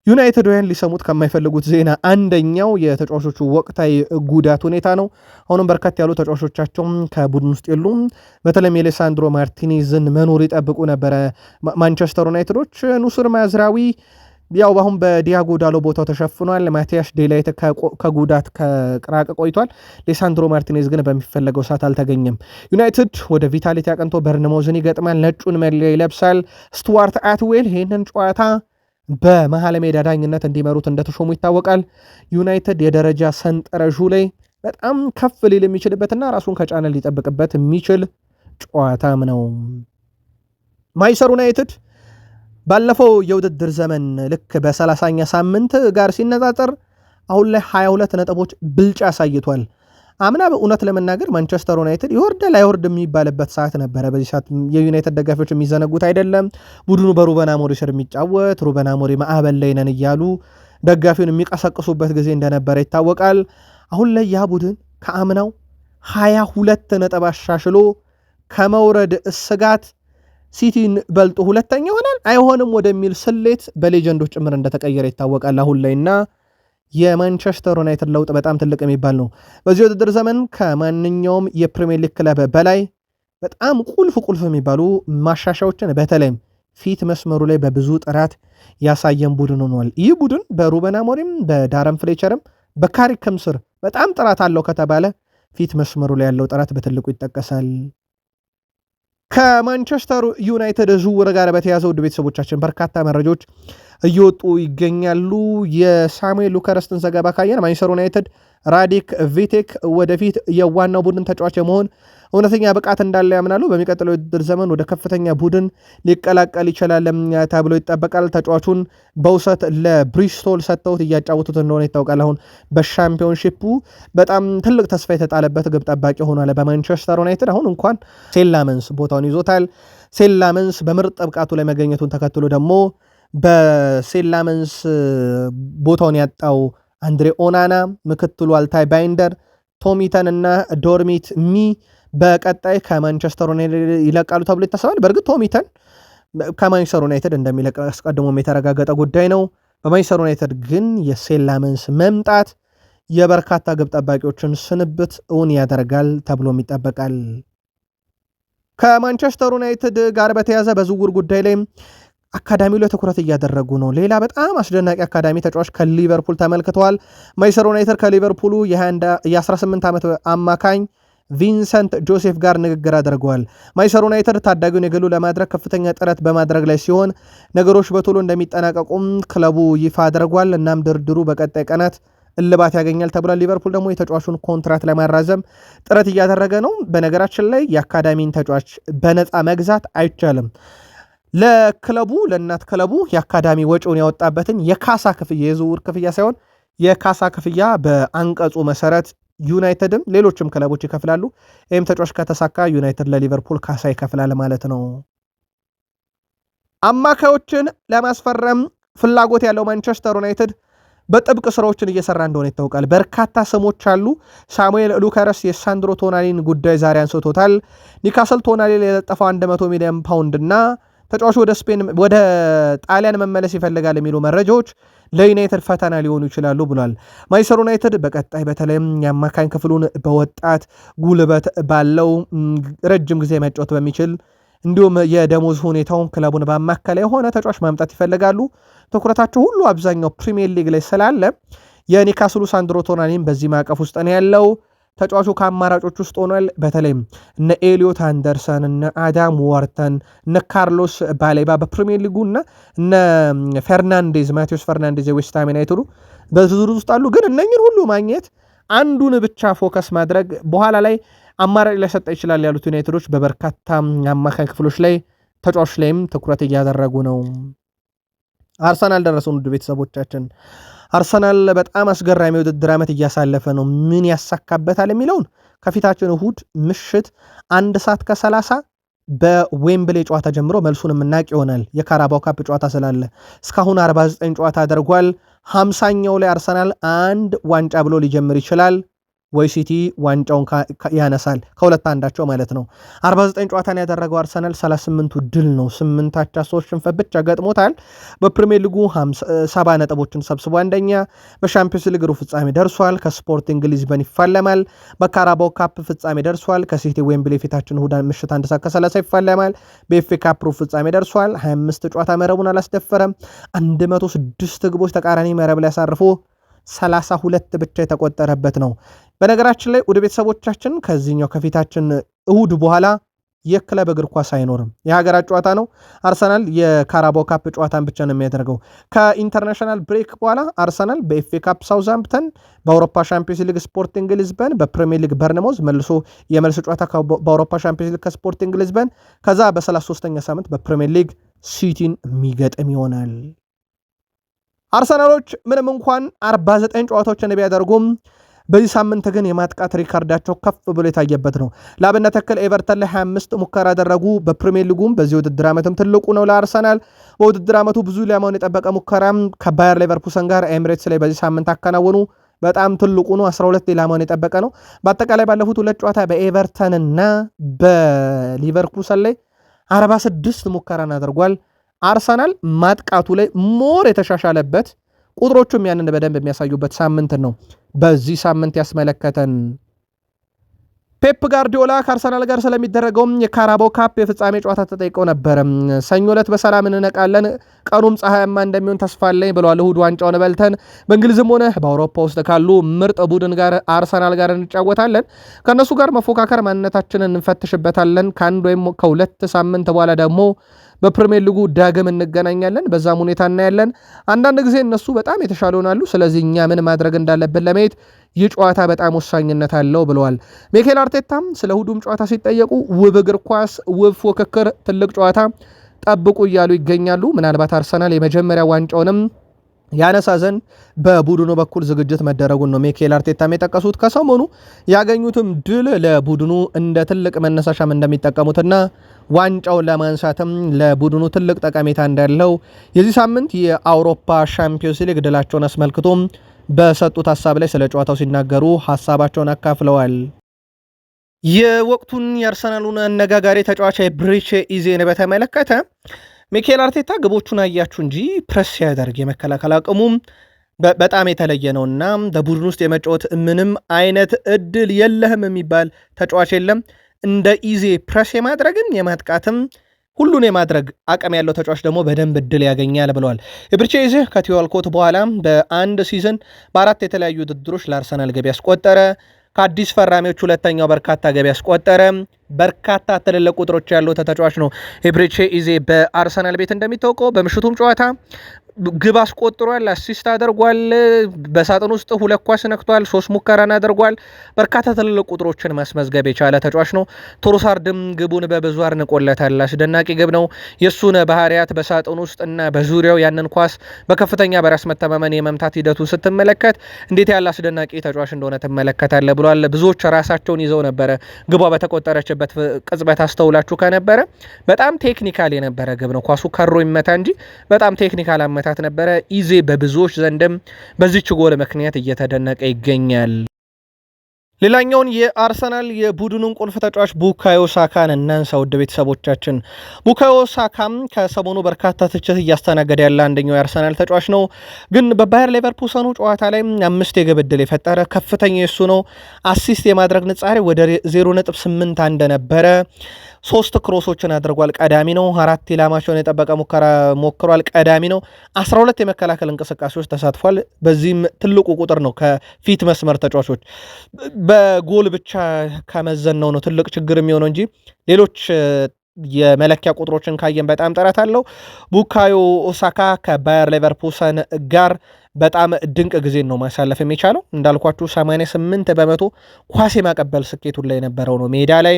ዩናይትድውያን ሊሰሙት ከማይፈልጉት ዜና አንደኛው የተጫዋቾቹ ወቅታዊ ጉዳት ሁኔታ ነው። አሁንም በርካታ ያሉ ተጫዋቾቻቸውም ከቡድን ውስጥ የሉም። በተለይም የሌሳንድሮ ማርቲኔዝን መኖር ይጠብቁ ነበረ ማንቸስተር ዩናይትዶች። ኑስር ማዝራዊ ያው አሁን በዲያጎ ዳሎ ቦታው ተሸፍኗል። ማቲያስ ዴላይት ከጉዳት ከቅራቅ ቆይቷል። ሌሳንድሮ ማርቲኔዝ ግን በሚፈለገው ሰዓት አልተገኘም። ዩናይትድ ወደ ቪታሊቲ አቅንቶ በርንማውዝን ይገጥማል። ነጩን መለያ ይለብሳል። ስቱዋርት አትዌል ይህንን ጨዋታ በመሃል ሜዳ ዳኝነት እንዲመሩት እንደተሾሙ ይታወቃል። ዩናይትድ የደረጃ ሰንጠረዡ ላይ በጣም ከፍ ሊል የሚችልበትና ራሱን ከጫና ሊጠብቅበት የሚችል ጨዋታም ነው። ማንቸስተር ዩናይትድ ባለፈው የውድድር ዘመን ልክ በ30ኛ ሳምንት ጋር ሲነጻጸር አሁን ላይ 22 ነጥቦች ብልጫ አሳይቷል። አምና በእውነት ለመናገር ማንቸስተር ዩናይትድ ይወርዳል አይወርድ የሚባልበት ሰዓት ነበረ። በዚህ ሰዓት የዩናይትድ ደጋፊዎች የሚዘነጉት አይደለም። ቡድኑ በሩበን አሞሪም ስር የሚጫወት ሩበን አሞሪም ማዕበል ላይ ነን እያሉ ደጋፊውን የሚቀሰቅሱበት ጊዜ እንደነበረ ይታወቃል። አሁን ላይ ያ ቡድን ከአምናው 22 ነጥብ አሻሽሎ ከመውረድ ስጋት ሲቲን በልጦ ሁለተኛ ይሆናል አይሆንም ወደሚል ስሌት በሌጀንዶች ጭምር እንደተቀየረ ይታወቃል አሁን ላይና የማንቸስተር ዩናይትድ ለውጥ በጣም ትልቅ የሚባል ነው። በዚህ ውድድር ዘመን ከማንኛውም የፕሪሚየር ሊግ ክለብ በላይ በጣም ቁልፍ የሚባሉ ማሻሻዎችን በተለይም ፊት መስመሩ ላይ በብዙ ጥራት ያሳየን ቡድን ሆኗል። ይህ ቡድን በሩበን አሞሪም በዳረን ፍሌቸርም በካሪክም ስር በጣም ጥራት አለው ከተባለ ፊት መስመሩ ላይ ያለው ጥራት በትልቁ ይጠቀሳል። ከማንቸስተር ዩናይትድ ዝውውር ጋር በተያያዘ ውድ ቤተሰቦቻችን በርካታ መረጃዎች እየወጡ ይገኛሉ። የሳሙኤል ሉከረስትን ዘገባ ካየን ማንቸስተር ዩናይትድ ራዲክ ቪቴክ ወደፊት የዋናው ቡድን ተጫዋች የመሆን እውነተኛ ብቃት እንዳለ ያምናሉ። በሚቀጥለው ውድድር ዘመን ወደ ከፍተኛ ቡድን ሊቀላቀል ይችላል ተብሎ ይጠበቃል። ተጫዋቹን በውሰት ለብሪስቶል ሰጥተውት እያጫወቱት እንደሆነ ይታወቃል። አሁን በሻምፒዮንሺፑ በጣም ትልቅ ተስፋ የተጣለበት ግብ ጠባቂ ሆኗል በማንቸስተር ዩናይትድ። አሁን እንኳን ሴላመንስ ቦታውን ይዞታል። ሴላመንስ በምርጥ ብቃቱ ላይ መገኘቱን ተከትሎ ደግሞ በሴላመንስ ቦታውን ያጣው አንድሬ ኦናና፣ ምክትሉ አልታይ ባይንደር፣ ቶሚተን እና ዶርሚት ሚ በቀጣይ ከማንቸስተር ዩናይትድ ይለቃሉ ተብሎ ይታሰባል። በእርግጥ ቶሚተን ከማንቸስተር ዩናይትድ እንደሚለቅ አስቀድሞም የተረጋገጠ ጉዳይ ነው። በማንቸስተር ዩናይትድ ግን የሴላመንስ መምጣት የበርካታ ግብ ጠባቂዎችን ስንብት እውን ያደርጋል ተብሎም ይጠበቃል። ከማንቸስተር ዩናይትድ ጋር በተያዘ በዝውውር ጉዳይ ላይ አካዳሚው ላይ ትኩረት እያደረጉ ነው። ሌላ በጣም አስደናቂ አካዳሚ ተጫዋች ከሊቨርፑል ተመልክተዋል። ማንቸስተር ዩናይትድ ከሊቨርፑሉ የ18 ዓመት አማካኝ ቪንሰንት ጆሴፍ ጋር ንግግር አድርገዋል። ማንቸስተር ዩናይትድ ታዳጊውን የግሉ ለማድረግ ከፍተኛ ጥረት በማድረግ ላይ ሲሆን ነገሮች በቶሎ እንደሚጠናቀቁም ክለቡ ይፋ አድርጓል። እናም ድርድሩ በቀጣይ ቀናት እልባት ያገኛል ተብሏል። ሊቨርፑል ደግሞ የተጫዋቹን ኮንትራት ለማራዘም ጥረት እያደረገ ነው። በነገራችን ላይ የአካዳሚን ተጫዋች በነፃ መግዛት አይቻልም። ለክለቡ ለእናት ክለቡ የአካዳሚ ወጪውን ያወጣበትን የካሳ ክፍያ የዝውውር ክፍያ ሳይሆን የካሳ ክፍያ በአንቀጹ መሰረት ዩናይትድም ሌሎችም ክለቦች ይከፍላሉ። ይህም ተጫዋች ከተሳካ ዩናይትድ ለሊቨርፑል ካሳ ይከፍላል ማለት ነው። አማካዮችን ለማስፈረም ፍላጎት ያለው ማንቸስተር ዩናይትድ በጥብቅ ስራዎችን እየሰራ እንደሆነ ይታወቃል። በርካታ ስሞች አሉ። ሳሙኤል ሉካረስ የሳንድሮ ቶናሊን ጉዳይ ዛሬ አንስቶታል። ኒካስል ቶናሊ የለጠፈው 100 ሚሊዮን ፓውንድ እና ተጫዋቹ ወደ ስፔን ወደ ጣሊያን መመለስ ይፈልጋል የሚሉ መረጃዎች ለዩናይትድ ፈተና ሊሆኑ ይችላሉ ብሏል። ማንቸስተር ዩናይትድ በቀጣይ በተለይም የአማካኝ ክፍሉን በወጣት ጉልበት ባለው ረጅም ጊዜ መጫወት በሚችል እንዲሁም የደሞዝ ሁኔታውን ክለቡን ባማከለ የሆነ ተጫዋች ማምጣት ይፈልጋሉ። ትኩረታቸው ሁሉ አብዛኛው ፕሪሚየር ሊግ ላይ ስላለ የኒካስሉ ሳንድሮ ቶናሊን በዚህ ማዕቀፍ ውስጥ ነው ያለው። ተጫዋቹ ከአማራጮች ውስጥ ሆኗል። በተለይም እነ ኤሊዮት አንደርሰን፣ እነ አዳም ዋርተን፣ እነ ካርሎስ ባሌባ በፕሪሚየር ሊጉ እና እነ ፈርናንዴዝ ማቴዎስ ፈርናንዴዝ የዌስትሃም ዩናይትዱ በዝርዝር ውስጥ አሉ። ግን እነኝን ሁሉ ማግኘት አንዱን ብቻ ፎከስ ማድረግ በኋላ ላይ አማራጭ ሊሰጠ ይችላል ያሉት ዩናይትዶች በበርካታ አማካኝ ክፍሎች ላይ ተጫዋቾች ላይም ትኩረት እያደረጉ ነው። አርሰናል ደረሰው። ውድ ቤተሰቦቻችን አርሰናል በጣም አስገራሚ ውድድር ዓመት እያሳለፈ ነው። ምን ያሳካበታል የሚለውን ከፊታችን እሁድ ምሽት 1:30 በዌምብሌ ጨዋታ ጀምሮ መልሱን የምናውቅ ይሆናል። የካራባው ካፕ ጨዋታ ስላለ እስካሁን 49 ጨዋታ አድርጓል። 50ኛው ላይ አርሰናል አንድ ዋንጫ ብሎ ሊጀምር ይችላል ወይ ሲቲ ዋንጫውን ያነሳል። ከሁለት አንዳቸው ማለት ነው። 49 ጨዋታን ያደረገው አርሰናል 38ቱ ድል ነው። 8 አቻ 3 ሽንፈት ብቻ ገጥሞታል። በፕሪሚየር ሊጉ 70 ነጥቦችን ሰብስቦ አንደኛ፣ በሻምፒዮንስ ሊግ ሩብ ፍጻሜ ደርሷል። ከስፖርቲንግ ሊዝበን ይፋለማል። በካራባው ካፕ ፍጻሜ ደርሷል። ከሲቲ ዌምብሌ ፊታችን እሁድ ምሽት 1:30 ይፋለማል። በኤፍኤ ካፕ ሩብ ፍጻሜ ደርሷል። 25 ጨዋታ መረቡን አላስደፈረም። 106 ግቦች ተቃራኒ መረብ ላይ አሳርፎ 32 ብቻ የተቆጠረበት ነው። በነገራችን ላይ ወደ ቤተሰቦቻችን ከዚህኛው ከፊታችን እሁድ በኋላ የክለብ እግር ኳስ አይኖርም። የሀገራት ጨዋታ ነው። አርሰናል የካራባው ካፕ ጨዋታን ብቻ ነው የሚያደርገው። ከኢንተርናሽናል ብሬክ በኋላ አርሰናል በኤፍኤ ካፕ ሳውዝሃምፕተን፣ በአውሮፓ ሻምፒዮንስ ሊግ ስፖርቲንግ ሊዝበን፣ በፕሪሚየር ሊግ በርንሞዝ መልሶ የመልስ ጨዋታ በአውሮፓ ሻምፒዮንስ ሊግ ከስፖርቲንግ ሊዝበን፣ ከዛ በ33ኛ ሳምንት በፕሪሚየር ሊግ ሲቲን የሚገጥም ይሆናል። አርሰናሎች ምንም እንኳን 49 ጨዋታዎችን ቢያደርጉም በዚህ ሳምንት ግን የማጥቃት ሪካርዳቸው ከፍ ብሎ የታየበት ነው። ለአብነት ያክል ኤቨርተን ላይ 25 ሙከራ ያደረጉ በፕሪሚየር ሊጉም በዚህ ውድድር ዓመትም ትልቁ ነው ለአርሰናል። በውድድር ዓመቱ ብዙ ኢላማውን የጠበቀ ሙከራም ከባየር ሌቨርኩሰን ጋር ኤምሬትስ ላይ በዚህ ሳምንት አከናወኑ። በጣም ትልቁ ነው። 12 ኢላማውን የጠበቀ ነው። በአጠቃላይ ባለፉት ሁለት ጨዋታ በኤቨርተንና በሊቨርኩሰን ላይ 46 ሙከራን አድርጓል። አርሰናል ማጥቃቱ ላይ ሞር የተሻሻለበት ቁጥሮቹም ያንን በደንብ የሚያሳዩበት ሳምንት ነው በዚህ ሳምንት ያስመለከተን። ፔፕ ጋርዲዮላ ከአርሰናል ጋር ስለሚደረገውም የካራባው ካፕ የፍጻሜ ጨዋታ ተጠይቀው ነበር። ሰኞ ዕለት በሰላም እንነቃለን፣ ቀኑም ፀሐያማ እንደሚሆን ተስፋ አለኝ ብለዋል። እሁድ ዋንጫውን በልተን በእንግሊዝም ሆነ በአውሮፓ ውስጥ ካሉ ምርጥ ቡድን ጋር አርሰናል ጋር እንጫወታለን። ከእነሱ ጋር መፎካከር ማንነታችንን እንፈትሽበታለን። ከአንድ ወይም ከሁለት ሳምንት በኋላ ደግሞ በፕሪሚየር ሊጉ ዳግም እንገናኛለን። በዛም ሁኔታ እናያለን። አንዳንድ ጊዜ እነሱ በጣም የተሻለ ሆናሉ። ስለዚህ እኛ ምን ማድረግ እንዳለብን ለማየት ይህ ጨዋታ በጣም ወሳኝነት አለው ብለዋል። ሚኬል አርቴታም ስለ ሁሉም ጨዋታ ሲጠየቁ ውብ እግር ኳስ፣ ውብ ፉክክር፣ ትልቅ ጨዋታ ጠብቁ እያሉ ይገኛሉ። ምናልባት አርሰናል የመጀመሪያ ዋንጫውንም ያነሳ ዘንድ በቡድኑ በኩል ዝግጅት መደረጉን ነው ሚኬል አርቴታም የጠቀሱት። ከሰሞኑ ያገኙትም ድል ለቡድኑ እንደ ትልቅ መነሳሻም እንደሚጠቀሙትና ዋንጫውን ለማንሳትም ለቡድኑ ትልቅ ጠቀሜታ እንዳለው የዚህ ሳምንት የአውሮፓ ሻምፒዮንስ ሊግ ድላቸውን አስመልክቶም በሰጡት ሀሳብ ላይ ስለ ጨዋታው ሲናገሩ ሀሳባቸውን አካፍለዋል። የወቅቱን የአርሰናሉን አነጋጋሪ ተጫዋች ብሪቼ ኢዜን በተመለከተ ሚኬል አርቴታ ግቦቹን አያችሁ እንጂ ፕረስ ሲያደርግ የመከላከል አቅሙም በጣም የተለየ ነውና በቡድን ውስጥ የመጫወት ምንም አይነት እድል የለህም የሚባል ተጫዋች የለም። እንደ ኢዜ ፕረስ የማድረግን የማጥቃትም ሁሉን የማድረግ አቅም ያለው ተጫዋች ደግሞ በደንብ እድል ያገኛል ብለዋል። ብሪቼ ኢዜ ከቲዮ ዋልኮት በኋላ በአንድ ሲዝን በ4 የተለያዩ ውድድሮች ለአርሰናል ገቢ ያስቆጠረ፣ ከአዲስ ፈራሚዎች ሁለተኛው በርካታ ገቢ ያስቆጠረ፣ በርካታ ትልልቅ ቁጥሮች ያለው ተጫዋች ነው። ብሪቼ ኢዜ በአርሰናል ቤት እንደሚታወቀው በምሽቱም ጨዋታ ግብ አስቆጥሯል፣ አሲስት አድርጓል፣ በሳጥን ውስጥ 2 ኳስ ነክቷል፣ 3 ሙከራን አድርጓል። በርካታ ትልልቅ ቁጥሮችን ማስመዝገብ የቻለ ተጫዋች ነው። ቶሮሳርድም ግቡን በብዙ አድንቆለታል። አስደናቂ ግብ ነው። የእሱን ባህሪያት በሳጥን ውስጥ እና በዙሪያው ያንን ኳስ በከፍተኛ በራስ መተማመን የመምታት ሂደቱ ስትመለከት እንዴት ያለ አስደናቂ ተጫዋች እንደሆነ ትመለከታለ ብሏል። ብዙዎች ራሳቸውን ይዘው ነበረ ግቧ በተቆጠረችበት ቅጽበት አስተውላችሁ ከነበረ በጣም ቴክኒካል የነበረ ግብ ነው። ኳሱ ከሮ ይመታ እንጂ በጣም ቴክኒካል አመታት ነበረ። ኢዜ በብዙዎች ዘንድም በዚች ጎል ምክንያት እየተደነቀ ይገኛል። ሌላኛውን የአርሰናል የቡድኑን ቁልፍ ተጫዋች ቡካዮ ሳካን እናንሳ። ውድ ቤተሰቦቻችን ቡካዮ ሳካም ከሰሞኑ በርካታ ትችት እያስተናገደ ያለ አንደኛው የአርሰናል ተጫዋች ነው። ግን በባየር ሌቨርኩሰኑ ጨዋታ ላይ 5 የግብ ዕድል የፈጠረ ከፍተኛ የሱ ነው። አሲስት የማድረግ ንጻሬ ወደ 0.81 ነበረ። 3 ክሮሶችን አድርጓል፣ ቀዳሚ ነው። 4 ኢላማቸውን የጠበቀ ሙከራ ሞክሯል፣ ቀዳሚ ነው። 12 የመከላከል እንቅስቃሴዎች ተሳትፏል። በዚህም ትልቁ ቁጥር ነው ከፊት መስመር ተጫዋቾች። በጎል ብቻ ከመዘን ነው ትልቅ ችግር የሚሆነው እንጂ ሌሎች የመለኪያ ቁጥሮችን ካየን በጣም ጥራት አለው። ቡካዮ ኦሳካ ከባየር ሌቨርኩሰን ጋር በጣም ድንቅ ጊዜን ነው ማሳለፍ የሚቻለው። እንዳልኳችሁ 88 በመቶ ኳስ የማቀበል ስኬቱን ላይ የነበረው ነው። ሜዳ ላይ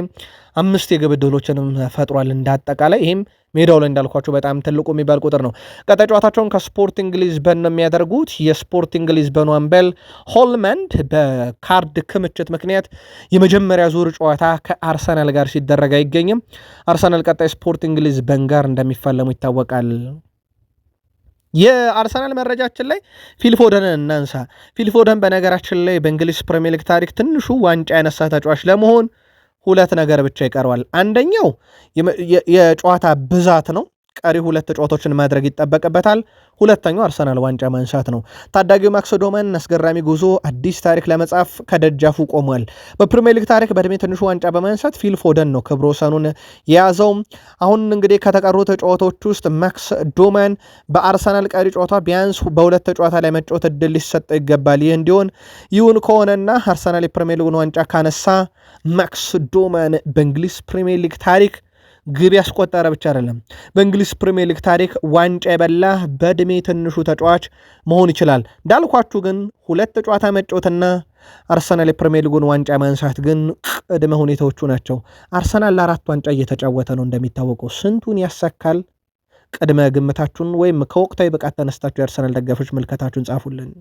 5 የግብ ዕድሎችንም ፈጥሯል እንዳጠቃላይ። ይህም ሜዳው ላይ እንዳልኳችሁ በጣም ትልቁ የሚባል ቁጥር ነው። ቀጣይ ጨዋታቸውን ከስፖርቲንግ ሊዝበን ነው የሚያደርጉት። የስፖርቲንግ ሊዝበኑ አምበል ሆልመንድ በካርድ ክምችት ምክንያት የመጀመሪያ ዙር ጨዋታ ከአርሰናል ጋር ሲደረግ አይገኝም። አርሰናል ቀጣይ ስፖርቲንግ ሊዝበን ጋር እንደሚፋለሙ ይታወቃል። የአርሰናል መረጃችን ላይ ፊልፎደንን እናንሳ። ፊልፎደን በነገራችን ላይ በእንግሊዝ ፕሪሚየር ሊግ ታሪክ ትንሹ ዋንጫ ያነሳ ተጫዋች ለመሆን 2 ነገር ብቻ ይቀረዋል። አንደኛው የጨዋታ ብዛት ነው። ቀሪ 2 ጨዋታዎችን ማድረግ ይጠበቅበታል። ሁለተኛው አርሰናል ዋንጫ ማንሳት ነው። ታዳጊው ማክስ ዶመን አስገራሚ ጉዞ አዲስ ታሪክ ለመጻፍ ከደጃፉ ቆሟል። በፕሪሚየር ሊግ ታሪክ በእድሜ ትንሹ ዋንጫ በማንሳት ፊል ፎደን ነው ክብረ ወሰኑን የያዘው። አሁን እንግዲህ ከተቀሩት ጨዋታዎች ውስጥ ማክስ ዶመን በአርሰናል ቀሪ ጨዋታ ቢያንስ በ2 ጨዋታ ላይ መጫወት እድል ሊሰጠው ይገባል። ይህ እንዲሆን ይሁን ከሆነና አርሰናል የፕሪሚየር ሊጉን ዋንጫ ካነሳ ማክስ ዶመን በእንግሊዝ ፕሪሚየር ሊግ ታሪክ ግብ ያስቆጠረ ብቻ አይደለም፣ በእንግሊዝ ፕሪሚየር ሊግ ታሪክ ዋንጫ የበላ በእድሜ ትንሹ ተጫዋች መሆን ይችላል። እንዳልኳችሁ ግን 2 ጨዋታ መጫወትና አርሰናል የፕሪሚየር ሊጉን ዋንጫ ማንሳት ግን ቅድመ ሁኔታዎቹ ናቸው። አርሰናል ለ4 ዋንጫ እየተጫወተ ነው እንደሚታወቀው። ስንቱን ያሳካል? ቅድመ ግምታችሁን ወይም ከወቅታዊ ብቃት ተነስታችሁ የአርሰናል ደጋፊዎች ምልከታችሁን ጻፉልን።